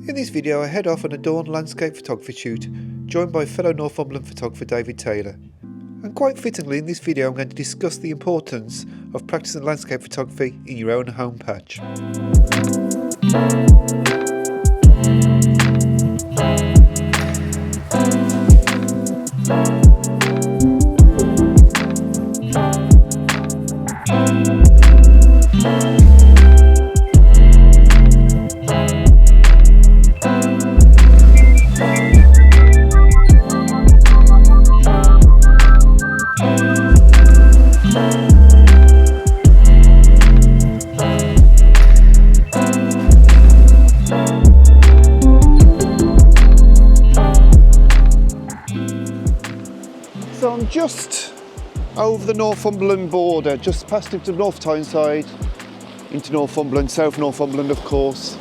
In this video I head off on a dawn landscape photography shoot, joined by fellow Northumberland photographer David Taylor. And quite fittingly in this video I'm going to discuss the importance of practicing landscape photography in your own home patch. So I'm just over the Northumberland border, just past into North Tyneside, into Northumberland, South Northumberland of course.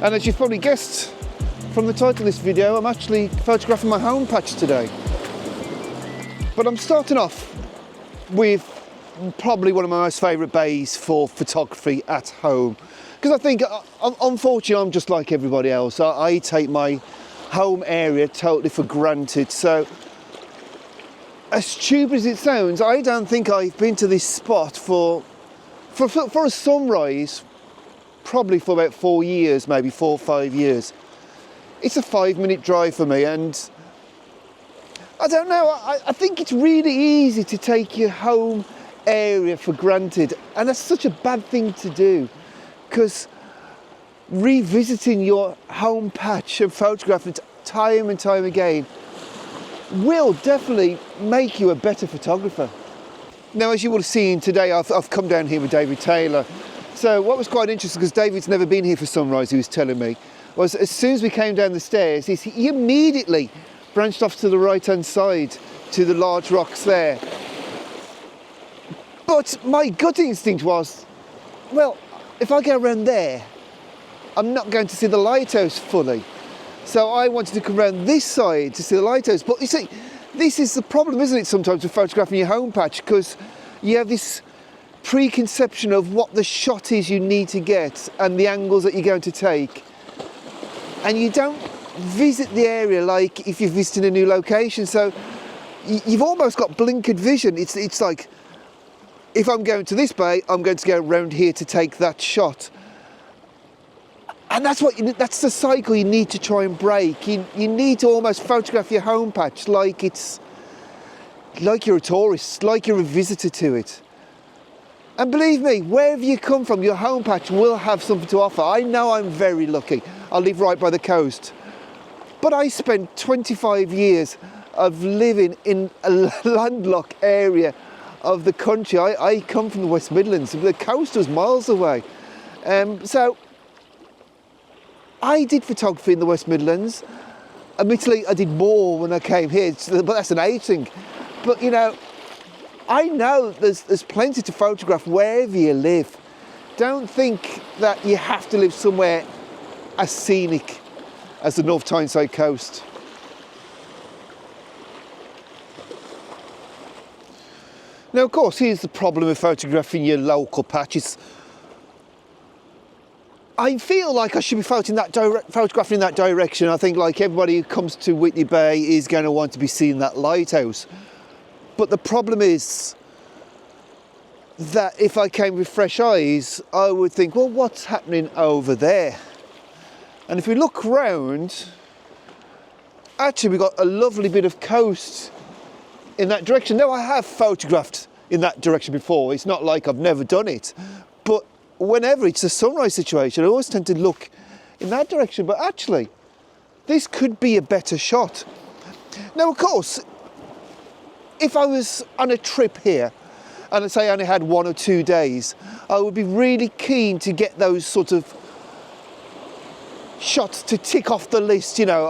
And as you've probably guessed from the title of this video, I'm actually photographing my home patch today. But I'm starting off with probably one of my most favourite bays for photography at home. Because I think, unfortunately, I'm just like everybody else. I take my home area totally for granted. So, as stupid as it sounds, I don't think I've been to this spot for a sunrise, probably for about 4 years, maybe 4 or 5 years. It's a 5-minute drive for me, and I don't know, I think it's really easy to take your home area for granted, and that's such a bad thing to do, because revisiting your home patch and photographing it time and time again will definitely make you a better photographer. Now, as you will have seen today, I've come down here with David Taylor. So what was quite interesting, because David's never been here for sunrise, he was telling me, was as soon as we came down the stairs, he immediately branched off to the right-hand side to the large rocks there. But my gut instinct was, well, if I go around there, I'm not going to see the lighthouse fully. So I wanted to come around this side to see the lighthouse. But you see, this is the problem, isn't it, sometimes with photographing your home patch, because you have this preconception of what the shot is you need to get and the angles that you're going to take. And you don't visit the area like if you're visiting a new location. So you've almost got blinkered vision. It's like, if I'm going to this bay, I'm going to go around here to take that shot. And that's that's the cycle you need to try and break. You need to almost photograph your home patch like you're a tourist, like you're a visitor to it. And believe me, wherever you come from, your home patch will have something to offer. I know I'm very lucky. I live right by the coast. But I spent 25 years of living in a landlocked area of the country. I come from the West Midlands. The coast was miles away. So I did photography in the West Midlands. Admittedly, I did more when I came here, but that's an age thing. But you know, I know there's plenty to photograph wherever you live. Don't think that you have to live somewhere as scenic as the North Tyneside coast. Now, of course, here's the problem with photographing your local patches. I feel like I should be photographing in that direction. I think like everybody who comes to Whitley Bay is going to want to be seeing that lighthouse. But the problem is that if I came with fresh eyes, I would think, well, what's happening over there? And if we look round, actually we've got a lovely bit of coast in that direction. Now, I have photographed in that direction before. It's not like I've never done it. But whenever it's a sunrise situation, I always tend to look in that direction. But actually, this could be a better shot. Now, of course, if I was on a trip here, and let's say I only had 1 or 2 days, I would be really keen to get those sort of shots to tick off the list. You know,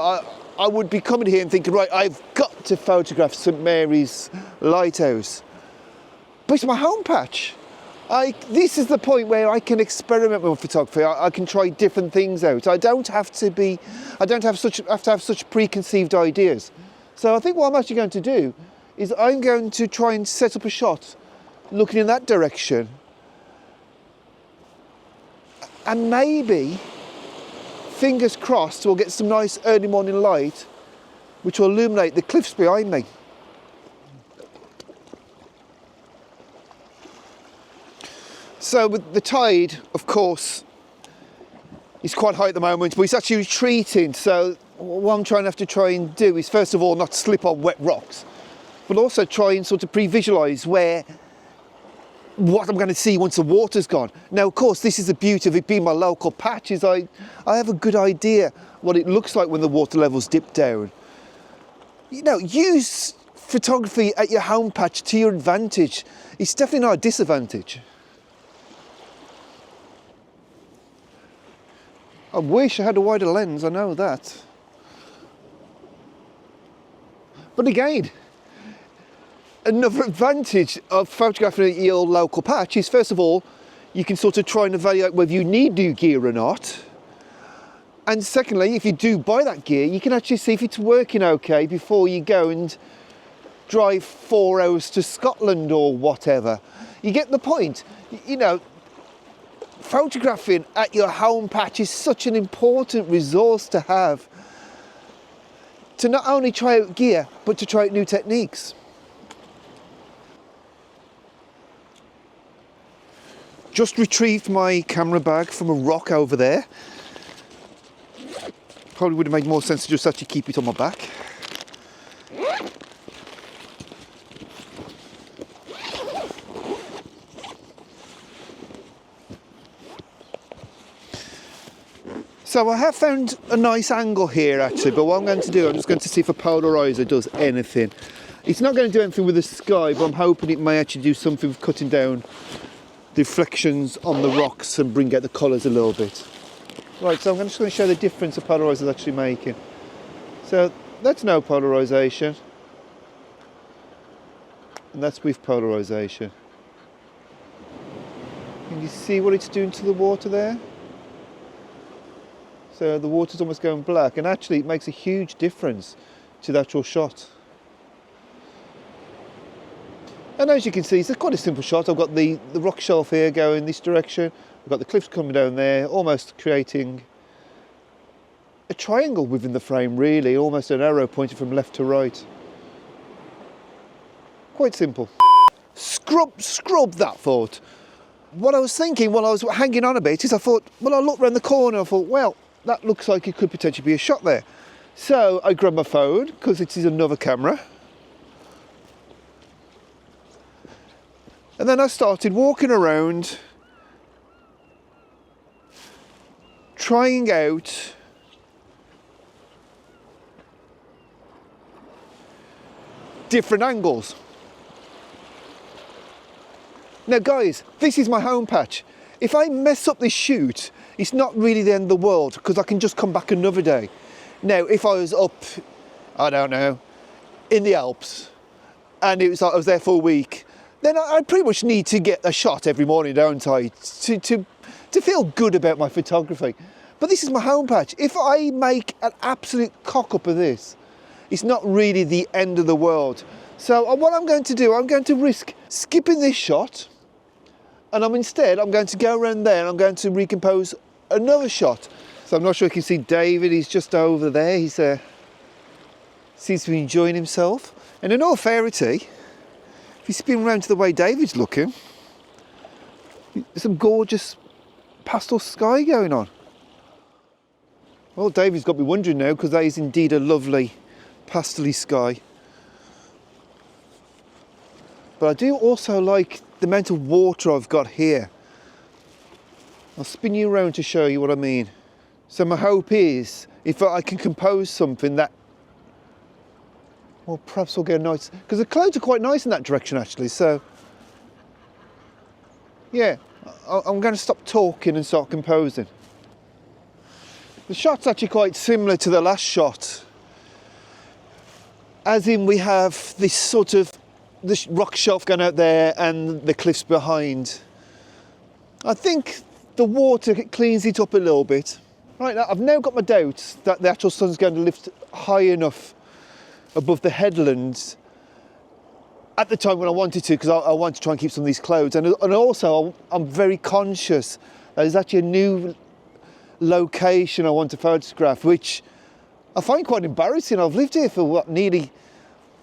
I would be coming here and thinking, right, I've got to photograph St Mary's Lighthouse. But it's my home patch. This is the point where I can experiment with photography. I can try different things out. I don't have to have such preconceived ideas. So I think what I'm actually going to do is I'm going to try and set up a shot looking in that direction And maybe, fingers crossed, we'll get some nice early morning light which will illuminate the cliffs behind me. So with the tide, of course, is quite high at the moment, but it's actually retreating. So what I'm trying to try and do is, first of all, not slip on wet rocks, but also try and sort of pre-visualise what I'm going to see once the water's gone. Now, of course, this is the beauty of it being my local patch, is I have a good idea what it looks like when the water levels dip down. You know, use photography at your home patch to your advantage. It's definitely not a disadvantage. I wish I had a wider lens, I know that. But again, another advantage of photographing your local patch is, first of all, you can sort of try and evaluate whether you need new gear or not. And secondly, if you do buy that gear, you can actually see if it's working okay before you go and drive 4 hours to Scotland or whatever. You get the point. You know, photographing at your home patch is such an important resource to have, to not only try out gear, but to try out new techniques. Just retrieved my camera bag from a rock over there. Probably would have made more sense to just actually keep it on my back. So I have found a nice angle here actually, but what I'm going to do, I'm just going to see if a polarizer does anything. It's not going to do anything with the sky, but I'm hoping it may actually do something with cutting down the reflections on the rocks and bring out the colours a little bit. Right, so I'm just going to show the difference a polarizer is actually making. So that's no polarisation, and that's with polarisation. Can you see what it's doing to the water there? So the water's almost going black, and actually it makes a huge difference to the actual shot. And as you can see, it's quite a simple shot. I've got the rock shelf here going this direction. I've got the cliffs coming down there, almost creating a triangle within the frame, really, almost an arrow pointing from left to right. Quite simple. Scrub that thought. What I was thinking while I was hanging on a bit is I thought, well, I looked around the corner, I thought, well, that looks like it could potentially be a shot there. So I grabbed my phone, because it is another camera. And then I started walking around, trying out different angles. Now guys, this is my home patch. If I mess up this shoot, it's not really the end of the world, because I can just come back another day. Now, if I was up, I don't know, in the Alps, and it was like I was there for a week, then I pretty much need to get a shot every morning, don't I, to feel good about my photography. But this is my home patch. If I make an absolute cock up of this, it's not really the end of the world. So what I'm going to do, I'm going to risk skipping this shot, and instead I'm going to go around there and I'm going to recompose another shot. So I'm not sure if you can see David, he's just over there. He's seems to be enjoying himself. And in all fairity, if you spin around to the way David's looking, there's some gorgeous pastel sky going on. Well, David's got me wondering now, because that is indeed a lovely pastel-y sky. But I do also like the amount of water I've got here. I'll spin you around to show you what I mean. So my hope is, if I can compose something that, well, perhaps we'll get a nice, because the clouds are quite nice in that direction actually, so yeah, I'm going to stop talking and start composing. The shot's actually quite similar to the last shot, as in we have this sort of this rock shelf going out there and the cliffs behind. I think the water cleans it up a little bit. Right, now I've now got my doubts that the actual sun's going to lift high enough above the headlands at the time when I wanted to, because I want to try and keep some of these clouds, and also I'm very conscious There's actually a new location I want to photograph, which I find quite embarrassing. I've lived here for nearly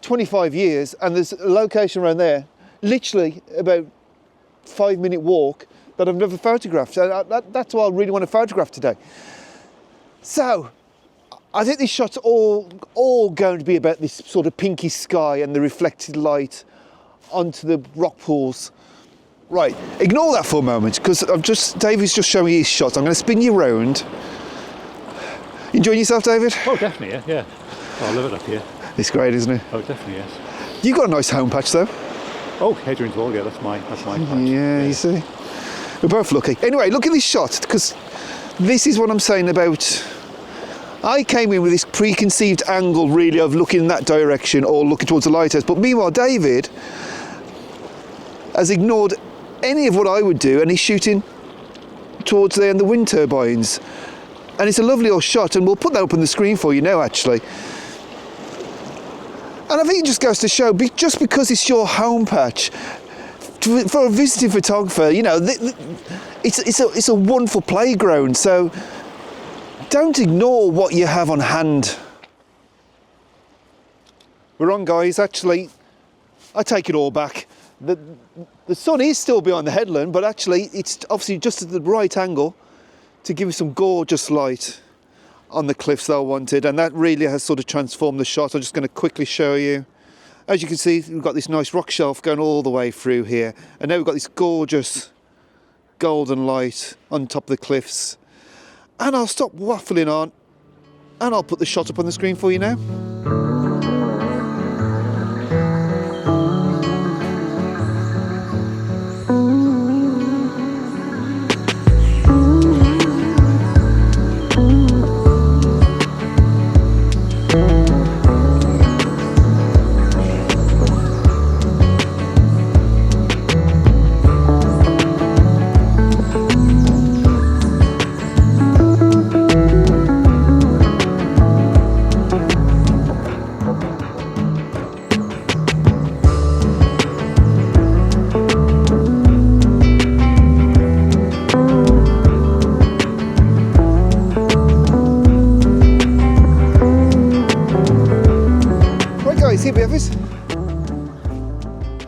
25 years, and there's a location around there, literally about 5-minute walk, that I've never photographed. So that's why I really want to photograph today. So I think this shot's all going to be about this sort of pinky sky and the reflected light onto the rock pools. Right, ignore that for a moment, because David's just showing me his shots. I'm going to spin you round. Enjoying yourself, David? Oh, definitely, yeah. Oh, I love it up here. It's great, isn't it? Oh, definitely, yes. You've got a nice home patch, though. Oh, Hadrian's Wall, yeah, that's my patch. Yeah, you see. We're both lucky. Anyway, look at this shot, because this is what I'm saying about... I came in with this preconceived angle, really, of looking in that direction or looking towards the lighthouse. But meanwhile, David has ignored any of what I would do, and he's shooting towards there in the wind turbines. And it's a lovely old shot, and we'll put that up on the screen for you now, actually. And I think it just goes to show, just because it's your home patch, for a visiting photographer, you know, it's a wonderful playground. So don't ignore what you have on hand. We're on, guys. Actually, I take it all back. The sun is still behind the headland, but actually it's obviously just at the right angle to give you some gorgeous light on the cliffs that I wanted, and that really has sort of transformed the shot. I'm just going to quickly show you. As you can see, we've got this nice rock shelf going all the way through here, and now we've got this gorgeous golden light on top of the cliffs. And I'll stop waffling on, and I'll put the shot up on the screen for you now.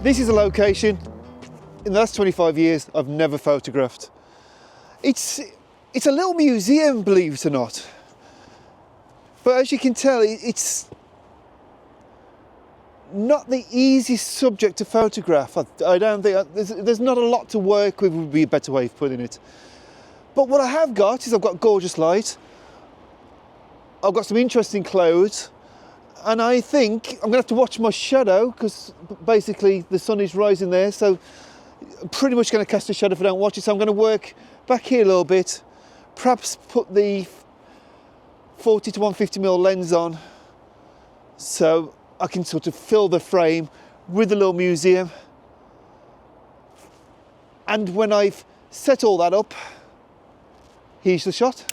This is a location in the last 25 years I've never photographed. It's a little museum, believe it or not. But as you can tell, it's not the easiest subject to photograph. I don't think, there's not a lot to work with, would be a better way of putting it. But what I have got is I've got gorgeous light. I've got some interesting clothes. And I think I'm going to have to watch my shadow, because basically the sun is rising there, so I'm pretty much going to cast a shadow if I don't watch it. So I'm going to work back here a little bit, perhaps put the 40 to 150mm lens on, so I can sort of fill the frame with the little museum. And when I've set all that up, here's the shot.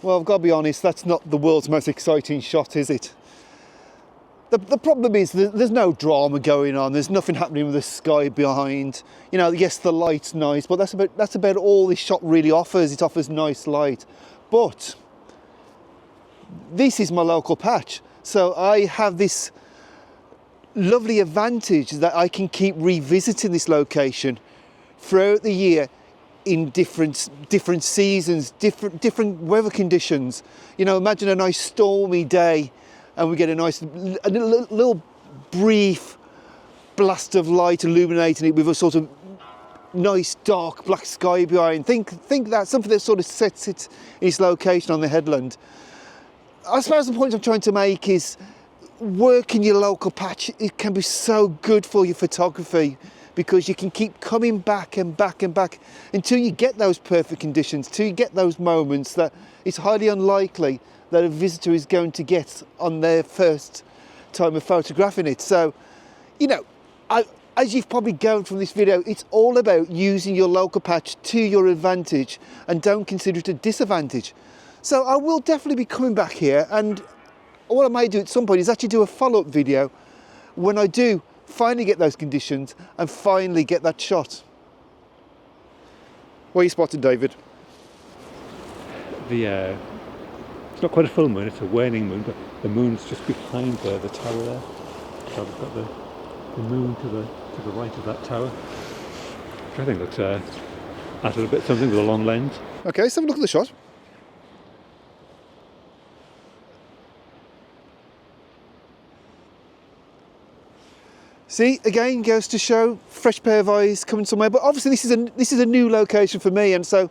Well, I've got to be honest, that's not the world's most exciting shot, is it? The problem is there's no drama going on, there's nothing happening with the sky behind. You know, yes, the light's nice, but that's about all this shot really offers. It offers nice light. But this is my local patch, so I have this lovely advantage that I can keep revisiting this location throughout the year, in different seasons, different weather conditions. You know, imagine a nice stormy day and we get a little brief blast of light illuminating it with a sort of nice dark black sky behind. Think that's something that sort of sets it in its location on the headland. I suppose the point I'm trying to make is working your local patch, it can be so good for your photography, because you can keep coming back and back and back until you get those perfect conditions, till you get those moments that it's highly unlikely that a visitor is going to get on their first time of photographing it. So, you know, as you've probably gathered from this video, it's all about using your local patch to your advantage, and don't consider it a disadvantage. So I will definitely be coming back here, and what I may do at some point is actually do a follow-up video when I do finally get those conditions and finally get that shot. What are you spotting, David? It's not quite a full moon, it's a waning moon, but the moon's just behind the tower there. So we've got the moon to the right of that tower, which I think looks a little bit something with a long lens. Okay, let's have a look at the shot. See, again, goes to show fresh pair of eyes coming somewhere. But obviously, this is a new location for me, and so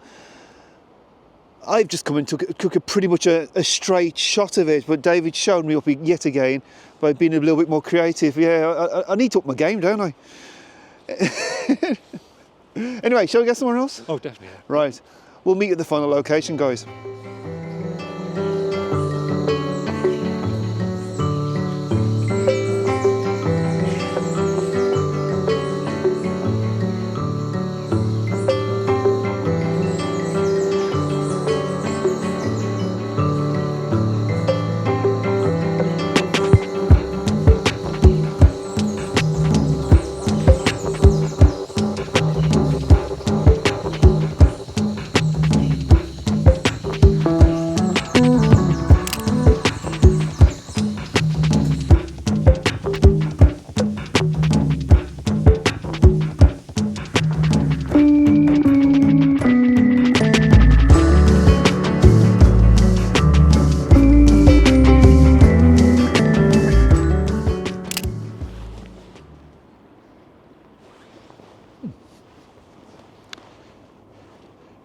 I've just come and took a pretty much a straight shot of it. But David showed me up yet again by being a little bit more creative. Yeah, I need to up my game, don't I? Anyway, shall we go somewhere else? Oh, definitely. Yeah. Right, we'll meet at the final location, guys.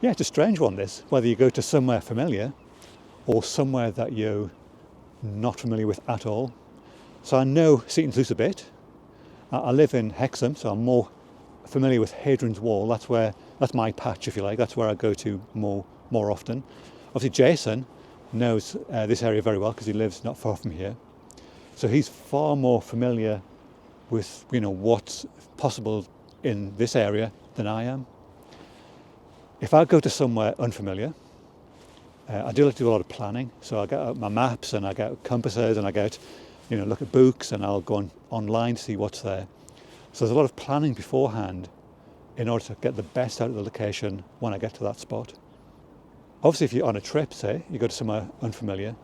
Yeah, it's a strange one, this, whether you go to somewhere familiar or somewhere that you're not familiar with at all. So I know Seaton Sluice a bit. I live in Hexham, so I'm more familiar with Hadrian's Wall. That's my patch, if you like. That's where I go to more often. Obviously, Jason knows this area very well because he lives not far from here. So he's far more familiar with, what's possible in this area than I am. If I go to somewhere unfamiliar, I do like to do a lot of planning. So I get out my maps and I get out compasses and I get, look at books, and I'll go online to see what's there. So there's a lot of planning beforehand in order to get the best out of the location when I get to that spot. Obviously, if you're on a trip, say, you go to somewhere unfamiliar,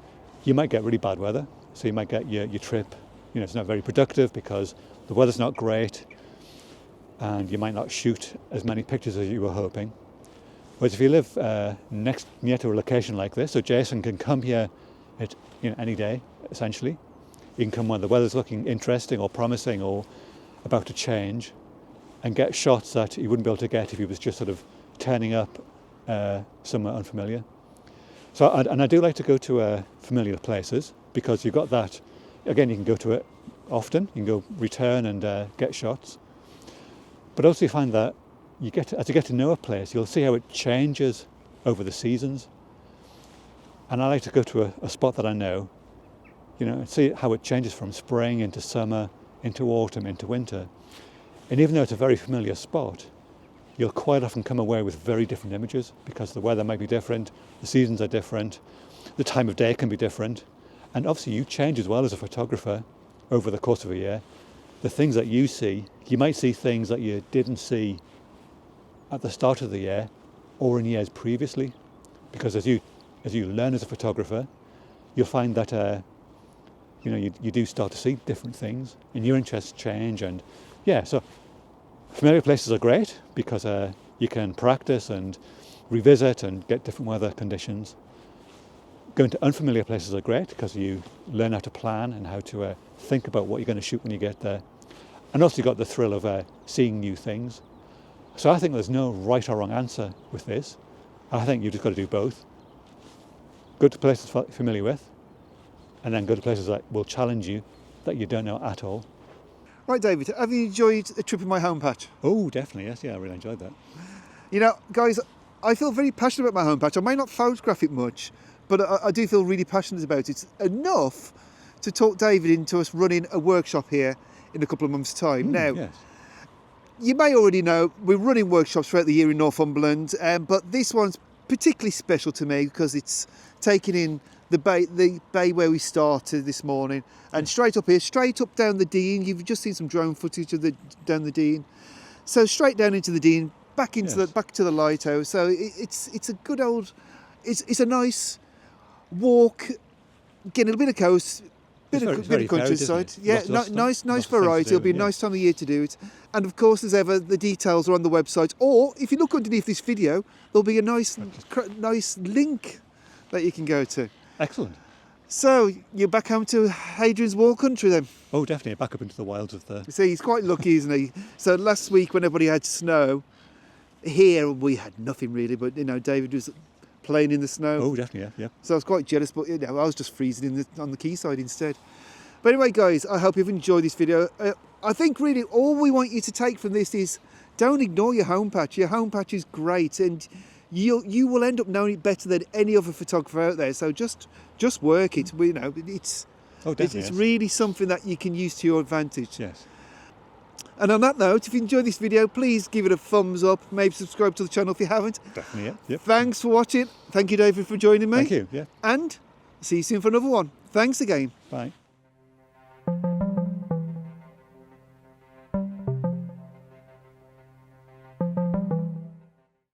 you might get really bad weather. So you might get your trip, it's not very productive because the weather's not great and you might not shoot as many pictures as you were hoping. Whereas if you live near to a location like this, so Jason can come here at any day, essentially. He can come when the weather's looking interesting or promising or about to change and get shots that he wouldn't be able to get if he was just sort of turning up somewhere unfamiliar. So, and I do like to go to familiar places because you've got that. Again, you can go to it often. You can go return and get shots. But also you find that as you get to know a place, you'll see how it changes over the seasons. And I like to go to a spot that I know, and see how it changes from spring into summer, into autumn, into winter. And even though it's a very familiar spot, you'll quite often come away with very different images because the weather might be different, the seasons are different, the time of day can be different. And obviously you change as well as a photographer over the course of a year. The things that you see, you might see things that you didn't see at the start of the year or in years previously, because as you learn as a photographer, you'll find that you do start to see different things and your interests change. And so familiar places are great because you can practice and revisit and get different weather conditions. Going to unfamiliar places are great because you learn how to plan and how to think about what you're going to shoot when you get there. And also you've got the thrill of seeing new things. So I think there's no right or wrong answer with this. I think you've just got to do both. Go to places you're familiar with, and then go to places that will challenge you that you don't know at all. Right, David, have you enjoyed a trip in my home patch? Oh, definitely, yes. Yeah, I really enjoyed that. Guys, I feel very passionate about my home patch. I may not photograph it much, but I do feel really passionate about it. Enough to talk David into us running a workshop here in a couple of months' time. Now, yes. You may already know we're running workshops throughout the year in Northumberland, but this one's particularly special to me because it's taking in the bay where we started this morning, and straight up here, straight up down the Dean. You've just seen some drone footage of down the Dean. So straight down into the Dean, back into Yes. back to the lighthouse. So it's a good old, it's a nice walk, getting a bit of coast, It's bit very of varied, countryside. isn't it? Yeah, Lots of nice lots of things to variety. do, It'll be a yeah. nice time of year to do it. And of course, as ever, the details are on the website. Or if you look underneath this video, there'll be a nice link that you can go to. Excellent. So you're back home to Hadrian's Wall country then. Oh, definitely back up into the wilds of the. See, he's quite lucky, isn't he? So last week, when everybody had snow, here we had nothing really. But David was playing in the snow. Oh, definitely, yeah. So I was quite jealous, but I was just freezing on the quayside instead. But anyway, guys, I hope you've enjoyed this video. I think really all we want you to take from this is don't ignore your home patch. Your home patch is great, and you will end up knowing it better than any other photographer out there. So just work it. It's Oh, definitely. it's yes. really something that you can use to your advantage. Yes. And on that note, if you enjoyed this video, please give it a thumbs up. Maybe subscribe to the channel if you haven't. Definitely, yeah. Yep. Thanks for watching. Thank you, David, for joining me. Thank you. Yeah. And see you soon for another one. Thanks again. Bye.